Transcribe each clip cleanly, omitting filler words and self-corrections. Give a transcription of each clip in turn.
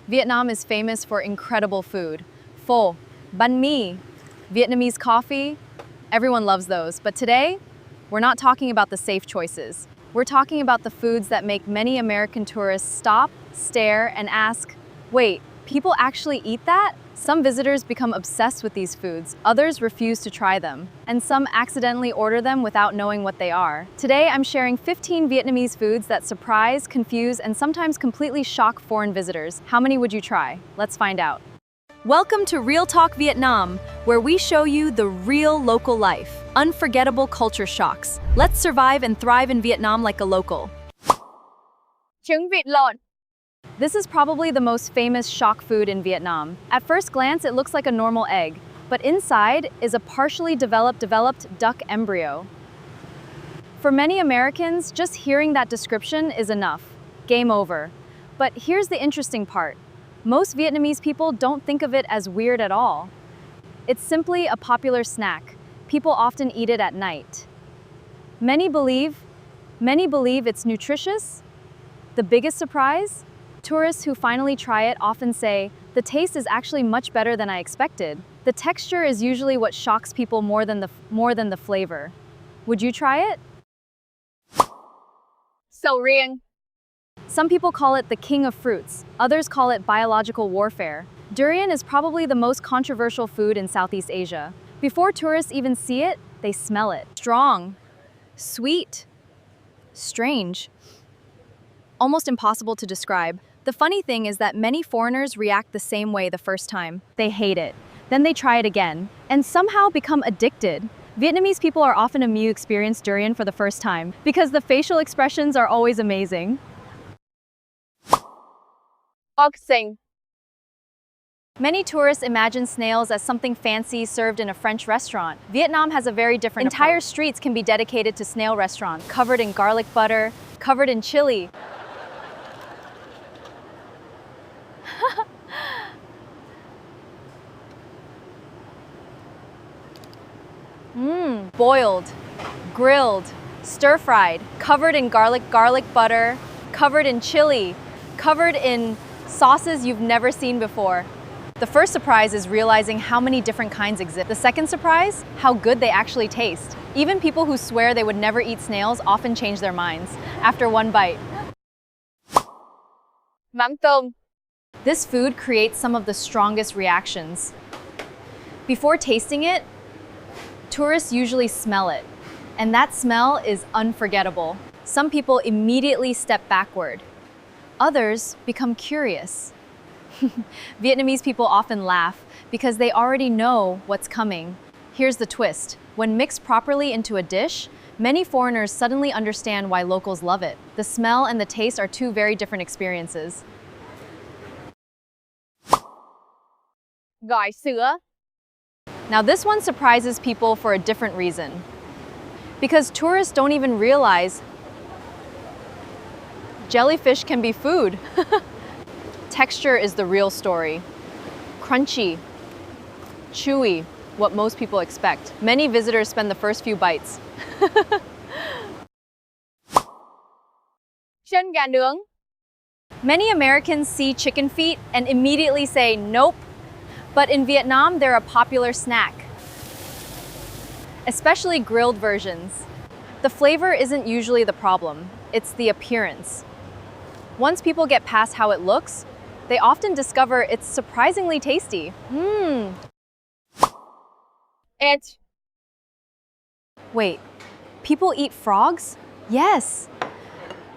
Vietnam is famous for incredible food. Pho, banh mi, Vietnamese coffee, everyone loves those. But today, we're not talking about the safe choices. We're talking about the foods that make many American tourists stop, stare, and ask, wait, people actually eat that? Some visitors become obsessed with these foods, others refuse to try them, and some accidentally order them without knowing what they are. Today, I'm sharing 15 Vietnamese foods that surprise, confuse, and sometimes completely shock foreign visitors. How many would you try? Let's find out. Welcome to Real Talk Vietnam, where we show you the real local life, unforgettable culture shocks. Let's survive and thrive in Vietnam like a local. Trứng vịt lộn. This is probably the most famous shock food in Vietnam. At first glance, it looks like a normal egg, but inside is a partially developed duck embryo. For many Americans, just hearing that description is enough. Game over. But here's the interesting part. Most Vietnamese people don't think of it as weird at all. It's simply a popular snack. People often eat it at night. Many believe it's nutritious. The biggest surprise? Tourists who finally try it often say, the taste is actually much better than I expected. The texture is usually what shocks people more than the flavor. Would you try it? Sầu riêng. Some people call it the king of fruits. Others call it biological warfare. Durian is probably the most controversial food in Southeast Asia. Before tourists even see it, they smell it. Strong, sweet, strange. Almost impossible to describe. The funny thing is that many foreigners react the same way the first time. They hate it. Then they try it again, and somehow become addicted. Vietnamese people are often amused to experience durian for the first time because the facial expressions are always amazing. Boxing. Many tourists imagine snails as something fancy served in a French restaurant. Vietnam has a very different approach. Entire streets can be dedicated to snail restaurants, covered in garlic butter, covered in chili. Boiled, grilled, stir-fried, covered in garlic butter, covered in chili, covered in sauces you've never seen before. The first surprise is realizing how many different kinds exist. The second surprise, how good they actually taste. Even people who swear they would never eat snails often change their minds after one bite. Mắm tôm. This food creates some of the strongest reactions. Before tasting it, tourists usually smell it, and that smell is unforgettable. Some people immediately step backward. Others become curious. Vietnamese people often laugh because they already know what's coming. Here's the twist. When mixed properly into a dish, many foreigners suddenly understand why locals love it. The smell and the taste are two very different experiences. Gỏi sữa. Now this one surprises people for a different reason. Because tourists don't even realize jellyfish can be food. Texture is the real story. Crunchy, chewy, what most people expect. Many visitors spend the first few bites. Chân gà nướng. Many Americans see chicken feet and immediately say nope. But in Vietnam, they're a popular snack, especially grilled versions. The flavor isn't usually the problem, it's the appearance. Once people get past how it looks, they often discover it's surprisingly tasty. Edge. Wait, people eat frogs? Yes!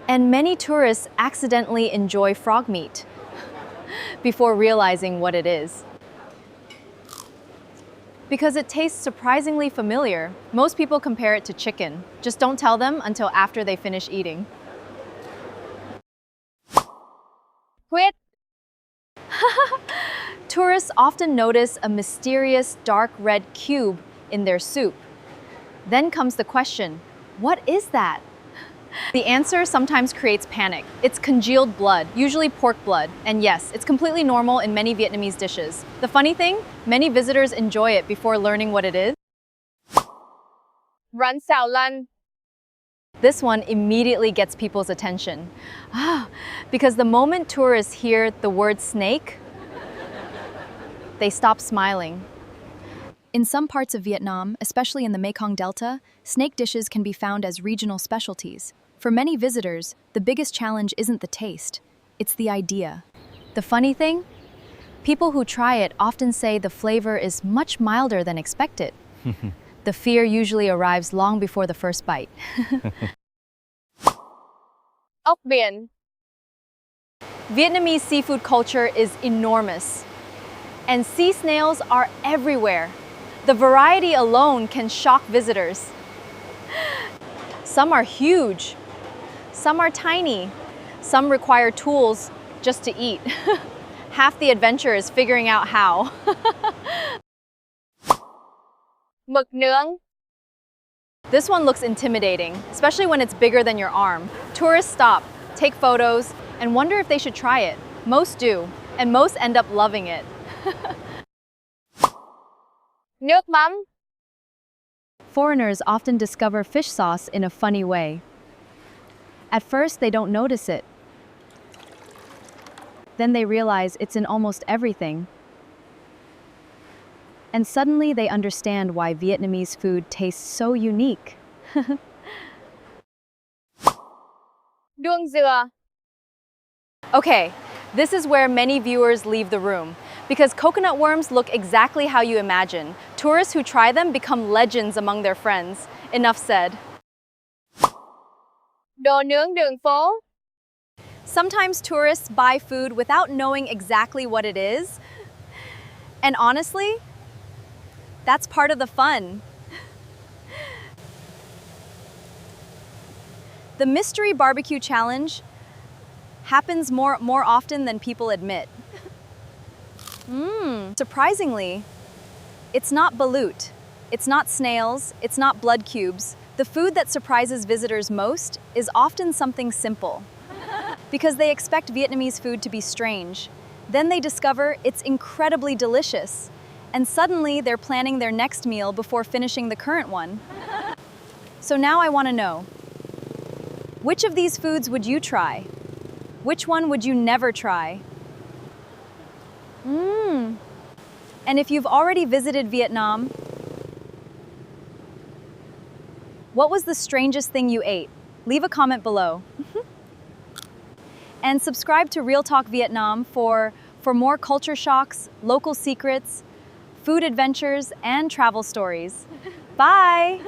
And many tourists accidentally enjoy frog meat before realizing what it is. Because it tastes surprisingly familiar, most people compare it to chicken. Just don't tell them until after they finish eating. Huyết. Tourists often notice a mysterious dark red cube in their soup. Then comes the question, what is that? The answer sometimes creates panic. It's congealed blood, usually pork blood. And yes, it's completely normal in many Vietnamese dishes. The funny thing, many visitors enjoy it before learning what it is. Rắn xào lăn. This one immediately gets people's attention. Because the moment tourists hear the word snake, they stop smiling. In some parts of Vietnam, especially in the Mekong Delta, snake dishes can be found as regional specialties. For many visitors, the biggest challenge isn't the taste, it's the idea. The funny thing? People who try it often say the flavor is much milder than expected. The fear usually arrives long before the first bite. Ốc biển. Vietnamese seafood culture is enormous, and sea snails are everywhere. The variety alone can shock visitors. Some are huge, some are tiny, some require tools just to eat. Half the adventure is figuring out how. Mực nướng. This one looks intimidating, especially when it's bigger than your arm. Tourists stop, take photos, and wonder if they should try it. Most do, and most end up loving it. Nước mắm. Foreigners often discover fish sauce in a funny way. At first, they don't notice it. Then they realize it's in almost everything. And suddenly they understand why Vietnamese food tastes so unique. Đuông dừa. Okay, this is where many viewers leave the room. Because coconut worms look exactly how you imagine. Tourists who try them become legends among their friends. Enough said. Đồ nướng đường phố. Sometimes tourists buy food without knowing exactly what it is. And honestly, that's part of the fun. The mystery barbecue challenge happens more often than people admit. Surprisingly, it's not balut, it's not snails, it's not blood cubes. The food that surprises visitors most is often something simple. Because they expect Vietnamese food to be strange. Then they discover it's incredibly delicious. And suddenly they're planning their next meal before finishing the current one. So now I want to know, which of these foods would you try? Which one would you never try? And if you've already visited Vietnam, what was the strangest thing you ate? Leave a comment below. And subscribe to Real Talk Vietnam for more culture shocks, local secrets, food adventures, and travel stories. Bye!